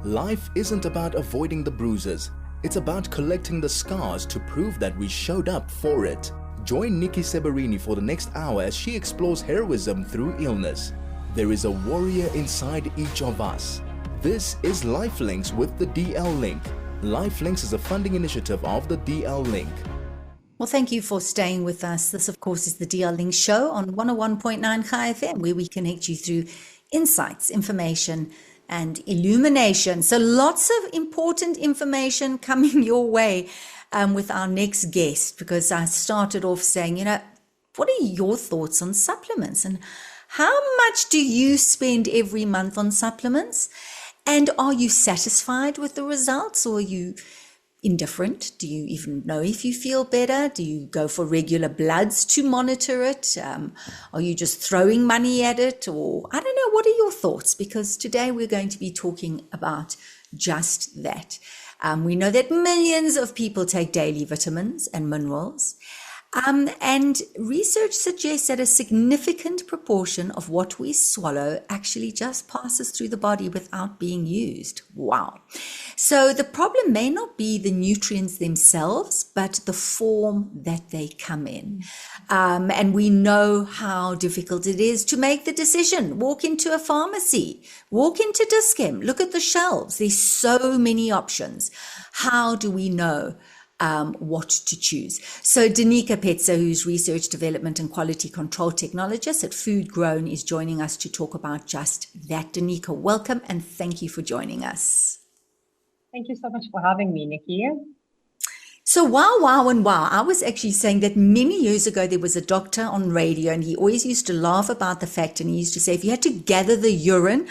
Life isn't about avoiding the bruises. It's about collecting the scars to prove that we showed up for it. Join Nikki Seberini for the next hour as she explores heroism through illness. There is a warrior inside each of us. This is Lifelinks with the DL Link. Lifelinks is a funding initiative of the DL Link. Well, thank you for staying with us. This, of course, is the DL Link show on 101.9 Chai FM, where we connect you through insights, information, and illumination. So lots of important information coming your way with our next guest, because I started off saying, what are your thoughts on supplements, and how much do you spend every month on supplements? And are you satisfied with the results, or are you indifferent? Do you even know if you feel better? Do you go for regular bloods to monitor it? Are you just throwing money at it? Or I don't know, what are your thoughts? Because today we're going to be talking about just that. We know that millions of people take daily vitamins and minerals. And research suggests that a significant proportion of what we swallow actually just passes through the body without being used. Wow. So the problem may not be the nutrients themselves, but the form that they come in. And we know how difficult it is to make the decision. Walk into a pharmacy, walk into Dis-Chem, look at the shelves. There's so many options. How do we know what to choose? So Denika Petzer, who's Research Development and Quality Control Technologist at Food Grown, is joining us to talk about just that. Denika, welcome, and thank you for joining us. Thank you so much for having me, Nikki. So wow. I was actually saying that many years ago, there was a doctor on radio, and he always used to laugh about the fact, and he used to say, if you had to gather the urine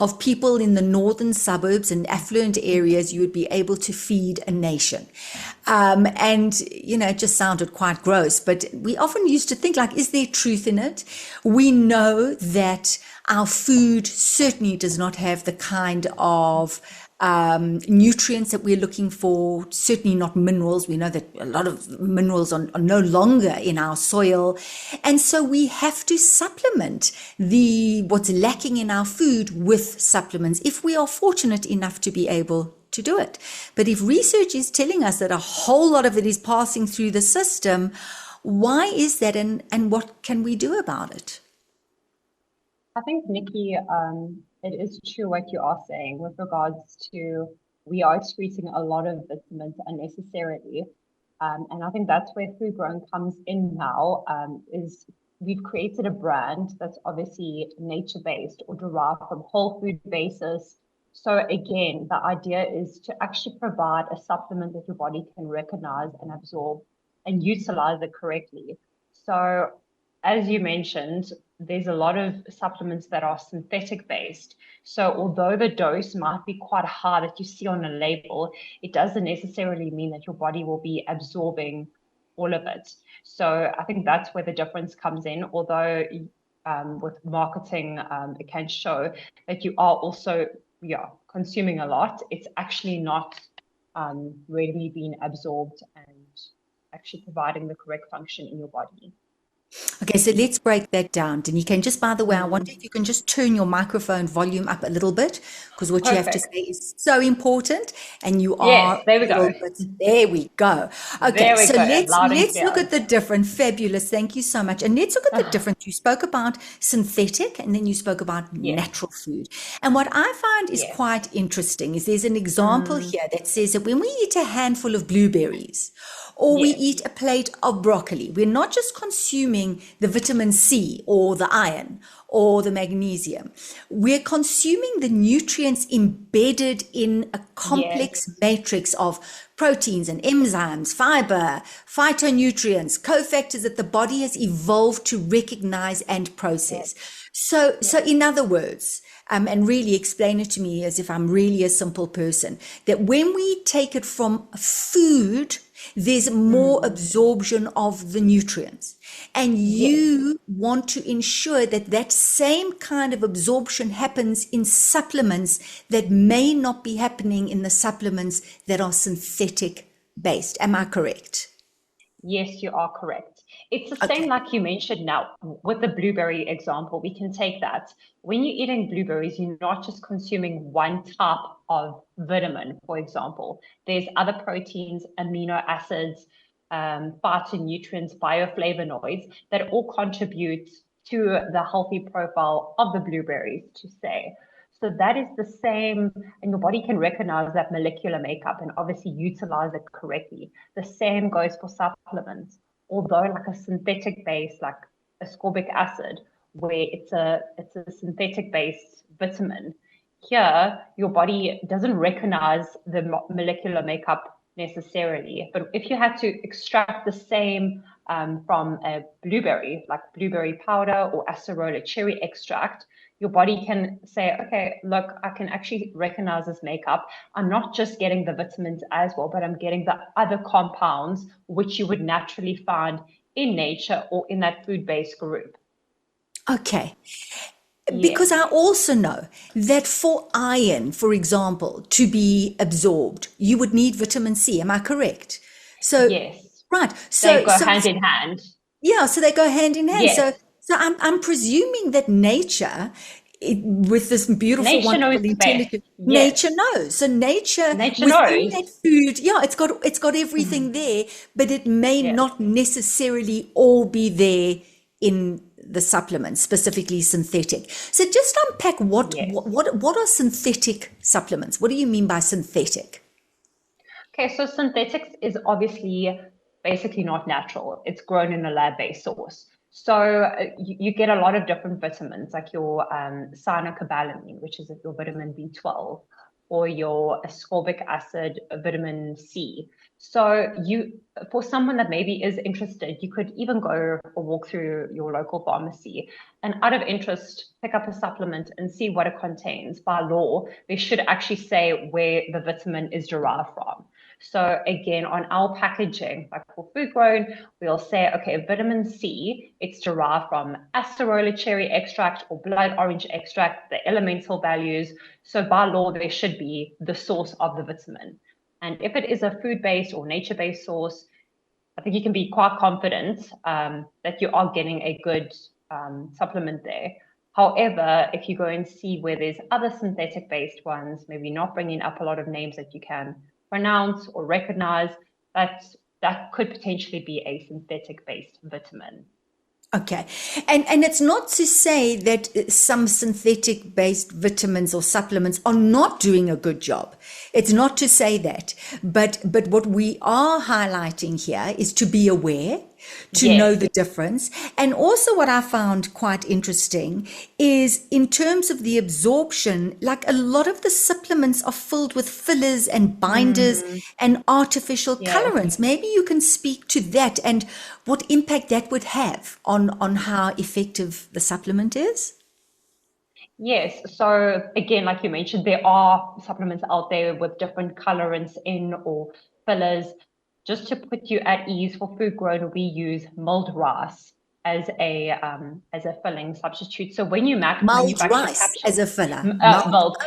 of people in the northern suburbs and affluent areas, you would be able to feed a nation. And, it just sounded quite gross, but we often used to think, like, is there truth in it? We know that our food certainly does not have the kind of nutrients that we're looking for, certainly not minerals. We know that a lot of minerals are no longer in our soil. And so we have to supplement what's lacking in our food with supplements if we are fortunate enough to be able to do it. But if research is telling us that a whole lot of it is passing through the system, why is that, and what can we do about it? I think, Nikki, it is true what you are saying with regards to we are excreting a lot of vitamins unnecessarily. And I think that's where Food Grown comes in now, is we've created a brand that's obviously nature-based or derived from whole food basis. So again, the idea is to actually provide a supplement that your body can recognize and absorb and utilize it correctly. So as you mentioned, there's a lot of supplements that are synthetic based. So although the dose might be quite high that you see on a label, it doesn't necessarily mean that your body will be absorbing all of it. So I think that's where the difference comes in. Although with marketing, it can show that you are also consuming a lot, it's actually not really being absorbed and actually providing the correct function in your body. Okay, so let's break that down, Denika. And just by the way, I wonder if you can just turn your microphone volume up a little bit, because what you have to say is so important, and you are. Yes, there we go. There we go. Okay, so let's clear. look at the different. Fabulous, thank you so much. And let's look at the difference. You spoke about synthetic, and then you spoke about natural food. And what I find is quite interesting is there's an example here that says that when we eat a handful of blueberries, or we eat a plate of broccoli, we're not just consuming the vitamin C or the iron or the magnesium. We're consuming the nutrients embedded in a complex matrix of proteins and enzymes, fiber, phytonutrients, cofactors that the body has evolved to recognize and process. So in other words, and really explain it to me as if I'm really a simple person, that when we take it from food, there's more absorption of the nutrients. And you want to ensure that that same kind of absorption happens in supplements that may not be happening in the supplements that are synthetic based. Am I correct? Yes, you are correct. It's the same like you mentioned now with the blueberry example. We can take that. When you're eating blueberries, you're not just consuming one type of vitamin, for example. There's other proteins, amino acids, phytonutrients, bioflavonoids that all contribute to the healthy profile of the blueberries, to say. So that is the same, and your body can recognize that molecular makeup and obviously utilize it correctly. The same goes for supplements. Although like a synthetic base, like ascorbic acid, where it's a synthetic based vitamin, here your body doesn't recognize the molecular makeup necessarily. But if you had to extract the same from a blueberry, like blueberry powder or acerola cherry extract, your body can say, okay, look, I can actually recognize this makeup. I'm not just getting the vitamins as well, but I'm getting the other compounds which you would naturally find in nature or in that food-based group. Okay. Yes. Because I also know that for iron, for example, to be absorbed, you would need vitamin C. Am I correct? So, yes. Right. They go hand in hand. Yeah, so they go hand in hand. Yes. So I'm presuming that nature, with this beautiful, Nature wonderful knows intelligence, best. Yes. nature knows. So nature within knows. that food, yeah, it's got everything there, but it may Yes. not necessarily all be there in the supplements, specifically synthetic. So just unpack what are synthetic supplements? What do you mean by synthetic? Okay, so synthetics is obviously basically not natural. It's grown in a lab-based source. So you get a lot of different vitamins, like your cyanocobalamin, which is your vitamin B12, or your ascorbic acid, vitamin C. So for someone that maybe is interested, you could even go or walk through your local pharmacy and out of interest, pick up a supplement and see what it contains. By law, they should actually say where the vitamin is derived from. So again, on our packaging, like for food grown, we'll say, okay, vitamin C, it's derived from acerola cherry extract or blood orange extract, the elemental values. So by law, there should be the source of the vitamin. And if it is a food-based or nature-based source, I think you can be quite confident that you are getting a good supplement there. However, if you go and see where there's other synthetic-based ones, maybe not bringing up a lot of names that you can pronounce or recognize, that could potentially be a synthetic-based vitamin. Okay. And it's not to say that some synthetic based vitamins or supplements are not doing a good job. It's not to say that. But what we are highlighting here is to be aware, to know the difference. And also what I found quite interesting is in terms of the absorption, like a lot of the supplements are filled with fillers and binders and artificial colorants. Maybe you can speak to that and what impact that would have on how effective the supplement is. Yes. So again, like you mentioned, there are supplements out there with different colorants in or fillers. Just to put you at ease, for food grown, we use mulled rice as a filling substitute. So when you mulled rice as a filler, mulled,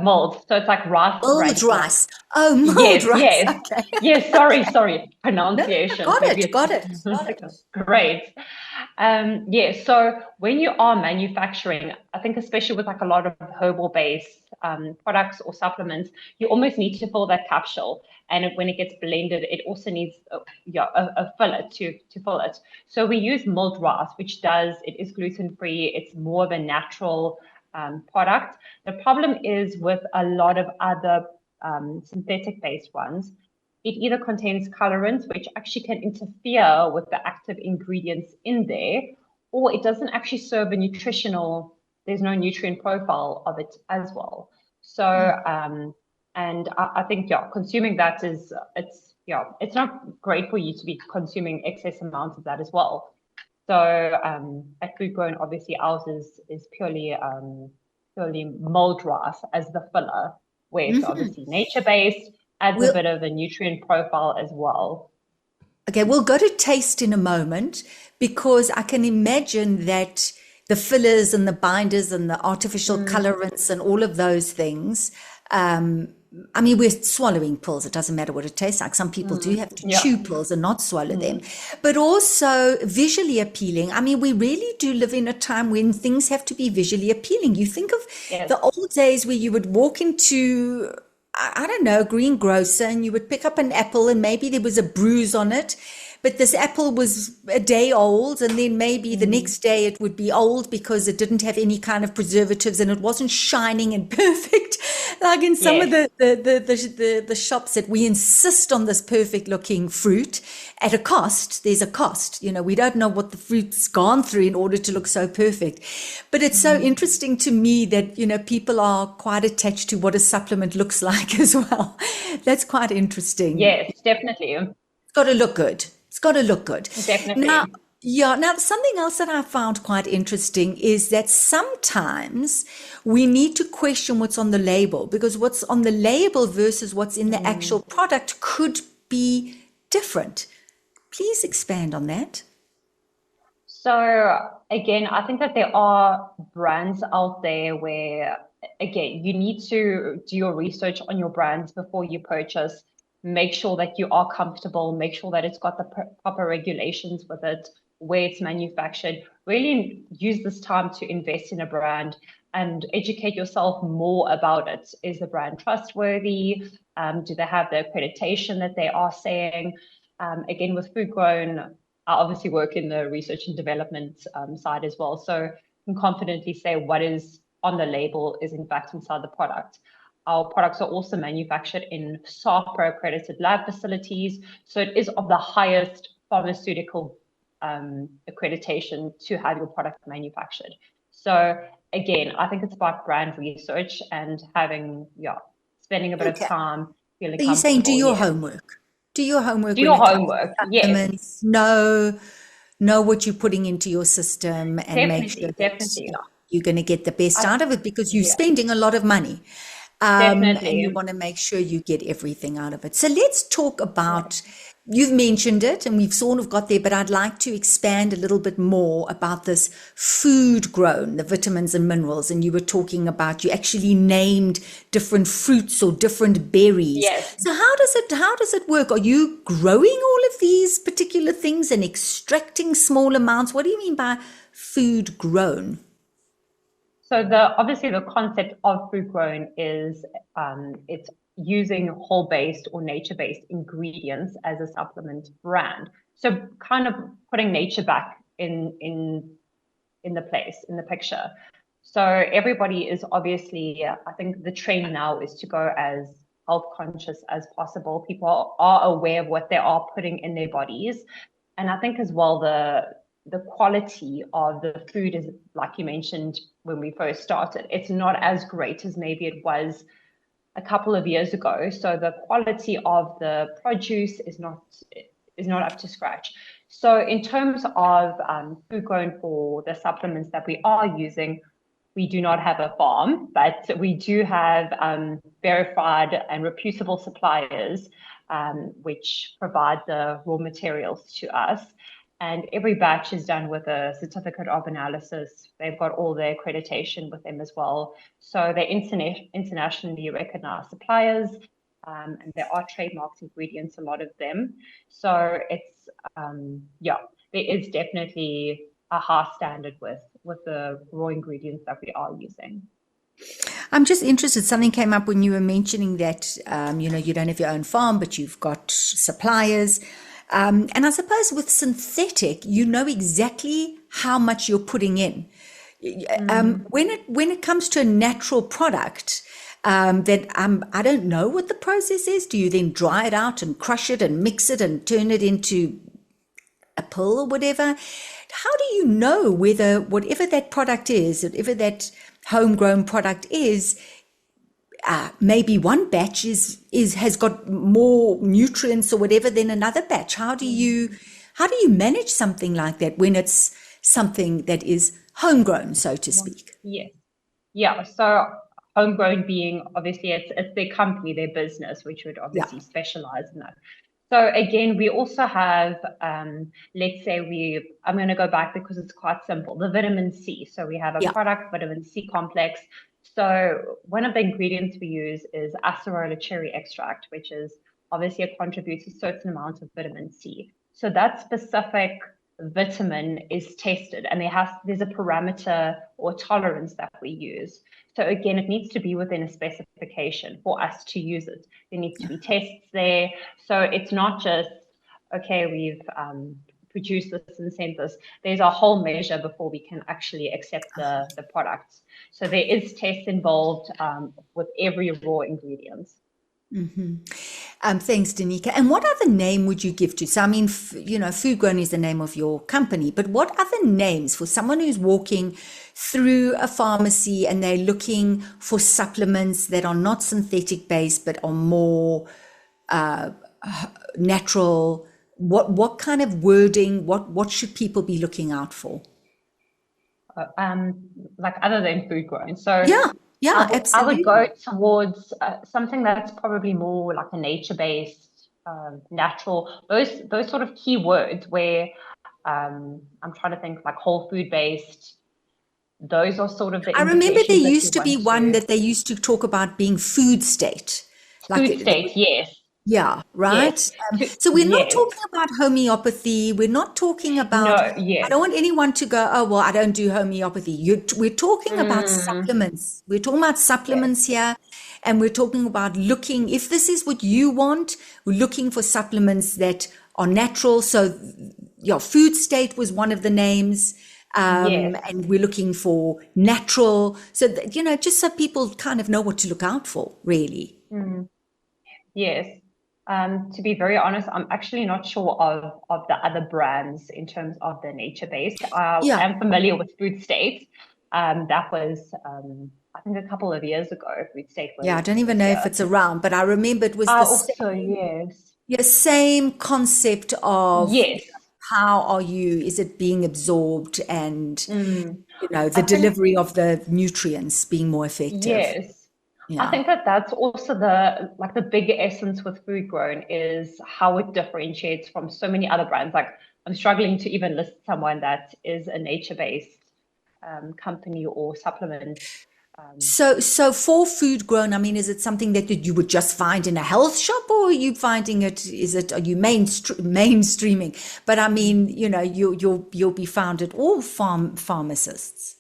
mulled. So it's like rice. Mulled rice. Oh, mulled rice. Yes. Okay. Yes. Sorry. Pronunciation. No, got it. Great. So when you are manufacturing, I think especially with like a lot of herbal-based products or supplements, you almost need to fill that capsule. And when it gets blended, it also needs a filler to fill it. So we use mulled rice, which it is gluten-free. It's more of a natural product. The problem is with a lot of other synthetic-based ones, it either contains colorants, which actually can interfere with the active ingredients in there, or it doesn't actually serve there's no nutrient profile of it as well. So, and I think, consuming that it's not great for you to be consuming excess amounts of that as well. So at Food Grown, obviously ours is purely mulled rice as the filler, where it's obviously nature-based, adds a bit of a nutrient profile as well. Okay, we'll go to taste in a moment because I can imagine that the fillers and the binders and the artificial colorants and all of those things I mean, we're swallowing pills. It doesn't matter what it tastes like. Some people do have to Yeah. chew pills and not swallow them, but also visually appealing. I mean, we really do live in a time when things have to be visually appealing. You think of Yes. the old days where you would walk into, I don't know, a greengrocer and you would pick up an apple and maybe there was a bruise on it. But this apple was a day old, and then maybe the next day it would be old because it didn't have any kind of preservatives and it wasn't shining and perfect. Like in some of the shops that we insist on this perfect looking fruit at a cost. There's a cost. You know, we don't know what the fruit's gone through in order to look so perfect. But it's so interesting to me that, you know, people are quite attached to what a supplement looks like as well. That's quite interesting. Yes, definitely. It's got to look good. It's got to look good. Definitely. Now something else that I found quite interesting is that sometimes we need to question what's on the label, because what's on the label versus what's in the actual product could be different. Please expand on that. So again, I think that there are brands out there where, again, you need to do your research on your brands before you purchase. Make sure that you are comfortable, make sure that it's got the proper regulations with it, where it's manufactured. Really use this time to invest in a brand and educate yourself more about it. Is the brand trustworthy? Do they have the accreditation that they are saying? Again, with food grown, I obviously work in the research and development side as well. So I can confidently say what is on the label is in fact inside the product. Our products are also manufactured in SAHPRA accredited lab facilities. So it is of the highest pharmaceutical accreditation to have your product manufactured. So again, I think it's about brand research and spending a bit of time feeling So you're saying do comfortable. your homework. Do your homework. Do your homework, yes. Supplements. Know what you're putting into your system and make sure that you're going to get the best out of it, because you're spending a lot of money. And you want to make sure you get everything out of it. So let's talk about, you've mentioned it and we've sort of got there, but I'd like to expand a little bit more about this food grown, the vitamins and minerals. And you were talking about, you actually named different fruits or different berries. Yes. So how does it work? Are you growing all of these particular things and extracting small amounts? What do you mean by food grown? So obviously the concept of food grown is it's using whole-based or nature-based ingredients as a supplement brand. So kind of putting nature back in the picture. So everybody is obviously, I think the trend now is to go as health conscious as possible. People are aware of what they are putting in their bodies. And I think as well the quality of the food is, like you mentioned when we first started, it's not as great as maybe it was a couple of years ago. So the quality of the produce is not up to scratch. So in terms of food grown for the supplements that we are using, we do not have a farm, but we do have verified and reputable suppliers, which provide the raw materials to us. And every batch is done with a certificate of analysis. They've got all their accreditation with them as well. So they're internationally recognized suppliers, and there are trademarked ingredients, a lot of them. So it's, there is definitely a high standard with the raw ingredients that we are using. I'm just interested. Something came up when you were mentioning that, you don't have your own farm, but you've got suppliers. And I suppose with synthetic, you know exactly how much you're putting in. When it comes to a natural product, that I don't know what the process is. Do you then dry it out and crush it and mix it and turn it into a pill or whatever? How do you know whether whatever that product is, whatever that homegrown product is, maybe one batch has got more nutrients or whatever than another batch? How do you manage something like that when it's something that is homegrown, so to speak? Yes. Yeah. So homegrown being obviously it's their company, their business, which would obviously specialize in that. So again, we also have, let's say I'm going to go back because it's quite simple, the vitamin C. So we have a product, vitamin C complex. So one of the ingredients we use is acerola cherry extract, which is obviously it contributes a certain amount of vitamin C. So that specific vitamin is tested, and there's a parameter or tolerance that we use. So again, it needs to be within a specification for us to use it. There needs to be tests there. So it's not just, okay, we've produce this and send this. There's a whole measure before we can actually accept the products. So there is tests involved with every raw ingredient. Thanks, Denika. And what other name would you give to? So, I mean, Food Grown is the name of your company, but what other names for someone who's walking through a pharmacy and they're looking for supplements that are not synthetic based, but are more natural? What kind of wording, what should people be looking out for? Like other than Food Grown. So yeah, I absolutely. would go towards something that's probably more like a nature-based, natural, those sort of keywords where I'm trying to think like whole food-based. Those are sort of the I remember there indications that you used to be want one to. that they used to talk about being food state. Food state, yes. Yeah, right. Yes. So we're not Yes. talking about homeopathy. We're not talking about, No, I yes. don't want anyone to go, oh, well, I don't do homeopathy. We're talking about supplements. We're talking about Yes. supplements here. And we're talking about looking, if this is what you want, we're looking for supplements that are natural. So your food state was one of the names. Yes. And we're looking for natural. So, just so people kind of know what to look out for, really. Yes. To be very honest, I'm actually not sure of the other brands in terms of the nature-based. I Yeah. am familiar with Food State. That was, I think, a couple of years ago. Food State Yeah, I don't even was know if here. it's around, but I remember it was the Also, yes. same concept of Yes. how is it being absorbed and, the I think, delivery of the nutrients being more effective. yes. I Yeah. think that that's also the big essence with Food Grown is how it differentiates from so many other brands. Like I'm struggling to even list someone that is a nature-based company or supplement. So for Food Grown, I mean, is it something that you would just find in a health shop, or are you finding are you mainstreaming? But I mean, you'll be found at all pharmacists.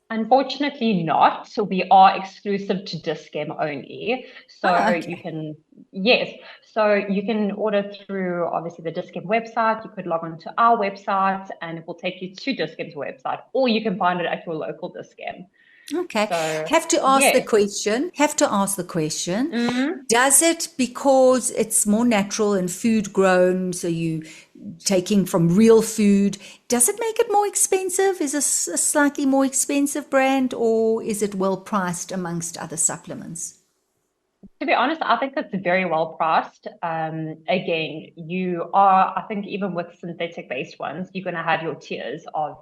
Unfortunately not. So we are exclusive to Discam only. So Oh, you okay. can, yes. So you can order through obviously the Discam website. You could log on to our website and it will take you to Discam's website, or you can find it at your local Discam. Okay. So Have to ask the yes. question. Have to ask the question. Mhm. Does it, because it's more natural and food grown, so you taking from real food, does it make it more expensive? Is this a slightly more expensive brand, or is it well priced amongst other supplements? To be honest, I think it's very well priced. Again, I think even with synthetic based ones, you're going to have your tiers of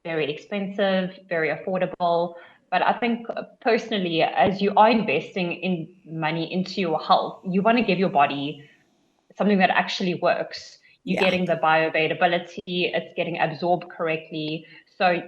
very expensive, very affordable. But I think personally, as you are investing in money into your health, you want to give your body something that actually works. You're Yeah. getting the bioavailability, it's getting absorbed correctly. So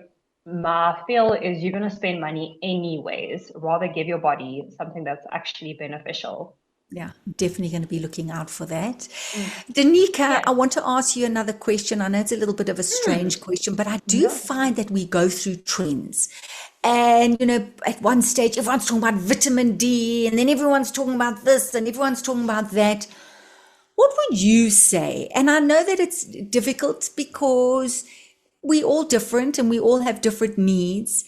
my feel is you're going to spend money anyways, rather give your body something that's actually beneficial. Yeah, definitely going to be looking out for that. Mm. Danica, Yes. I want to ask you another question. I know it's a little bit of a strange question, but I do No. find that we go through trends. And, at one stage, everyone's talking about vitamin D, and then everyone's talking about this, and everyone's talking about that. What would you say? And I know that it's difficult because we all different and we all have different needs.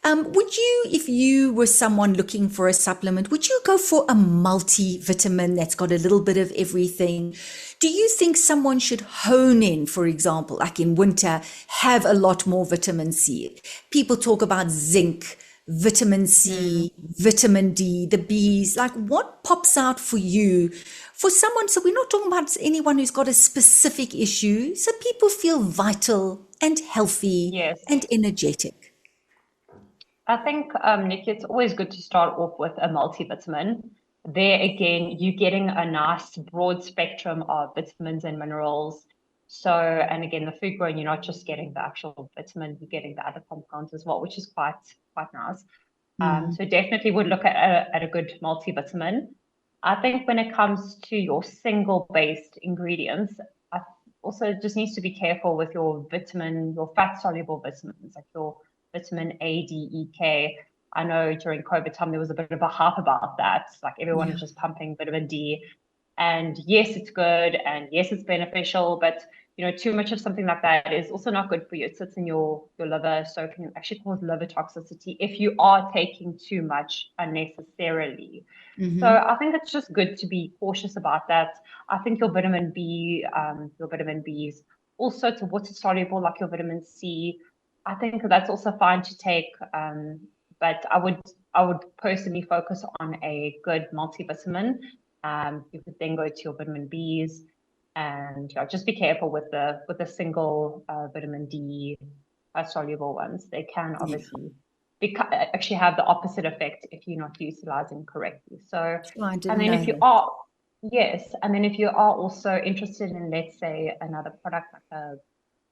Would you, if you were someone looking for a supplement, would you go for a multivitamin that's got a little bit of everything? Do you think someone should hone in, for example, like in winter, have a lot more vitamin C? People talk about zinc, vitamin C, vitamin D, the Bs. Like, what pops out for you for someone? So we're not talking about anyone who's got a specific issue. So people feel vital and healthy Yes. and energetic. I think, Nick, it's always good to start off with a multivitamin. There again, you're getting a nice broad spectrum of vitamins and minerals. So, and again, the food grown, you're not just getting the actual vitamin, you're getting the other compounds as well, which is quite nice. So definitely would look at a good multivitamin. I think when it comes to your single-based ingredients, I also just needs to be careful with your fat-soluble vitamins, like your vitamin A, D, E, K. I know during COVID time there was a bit of a hype about that. Like everyone was just pumping vitamin D. And yes, it's good, and yes, it's beneficial, but too much of something like that is also not good for you. It sits in your liver, so it can actually cause liver toxicity if you are taking too much unnecessarily. So I think it's just good to be cautious about that. I think your vitamin Bs, also to water soluble like your vitamin C. I think that's also fine to take, but I would personally focus on a good multivitamin. You could then go to your vitamin Bs, and just be careful with the single vitamin D soluble ones. They can obviously actually have the opposite effect if you're not utilizing correctly. So, I didn't and then know if you that. are, yes, and then if you are also interested in, let's say, another product like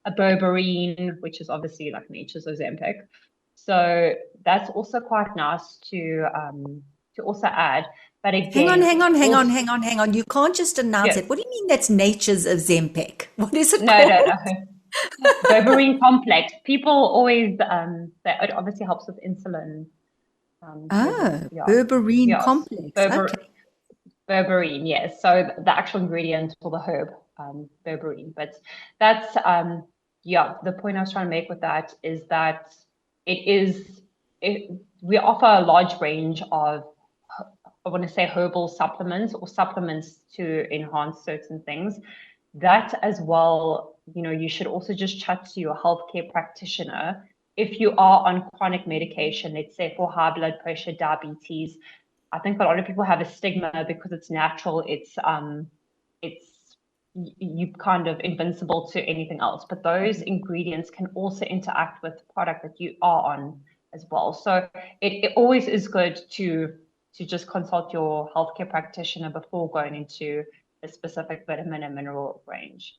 a berberine, which is obviously like nature's Ozempic. So that's also quite nice to also add. But Hang on, again, hang on, hang on, also, hang on, hang on. You can't just announce yes, it. What do you mean that's nature's Ozempic? What is it no, no, called? no. Berberine complex. People always say it obviously helps with insulin. Oh, Yeah, berberine yes, complex. Okay. berberine. Yes, so the actual ingredient for the herb, berberine. But that's the point I was trying to make with that is that we offer a large range of, I want to say, herbal supplements or supplements to enhance certain things. That as well, you should also just chat to your healthcare practitioner. If you are on chronic medication, let's say for high blood pressure, diabetes, I think a lot of people have a stigma because it's natural. It's you kind of invincible to anything else. But those ingredients can also interact with the product that you are on as well. So it always is good to just consult your healthcare practitioner before going into a specific vitamin and mineral range.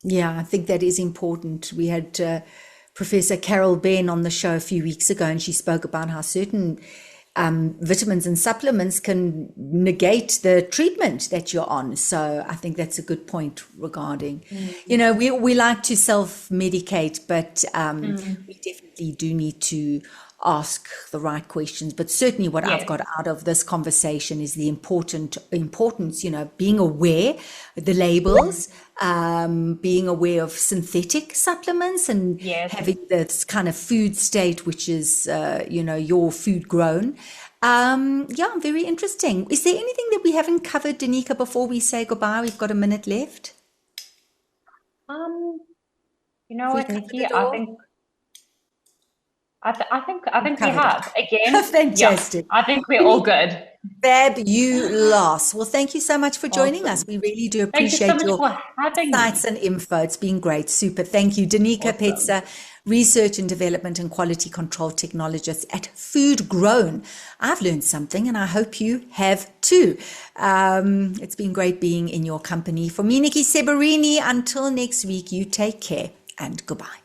Yeah, I think that is important. We had Professor Carol Ben on the show a few weeks ago, and she spoke about how certain vitamins and supplements can negate the treatment that you're on. So I think that's a good point regarding, we like to self-medicate, but we definitely do need to ask the right questions. But certainly what I've Yes. got out of this conversation is the importance, being aware of the labels, being aware of synthetic supplements and Yes. having this kind of food state, which is, your food grown. Yeah, very interesting. Is there anything that we haven't covered, Denika, before we say goodbye? We've got a minute left. You know Have we what, covered Nikki? it I all? think I think we Covered it. have. Again, yeah, Fantastic. I think we're all Denika, good. fabulous. Well, thank you so much for joining us. Awesome. We really do Thank you so appreciate much your for having insights me. and info. It's been great. Super. Thank you. Denika Awesome. Petzer, Research and Development and Quality Control Technologist at Food Grown. I've learned something and I hope you have too. It's been great being in your company. For me, Nikki Seberini, until next week, you take care and goodbye.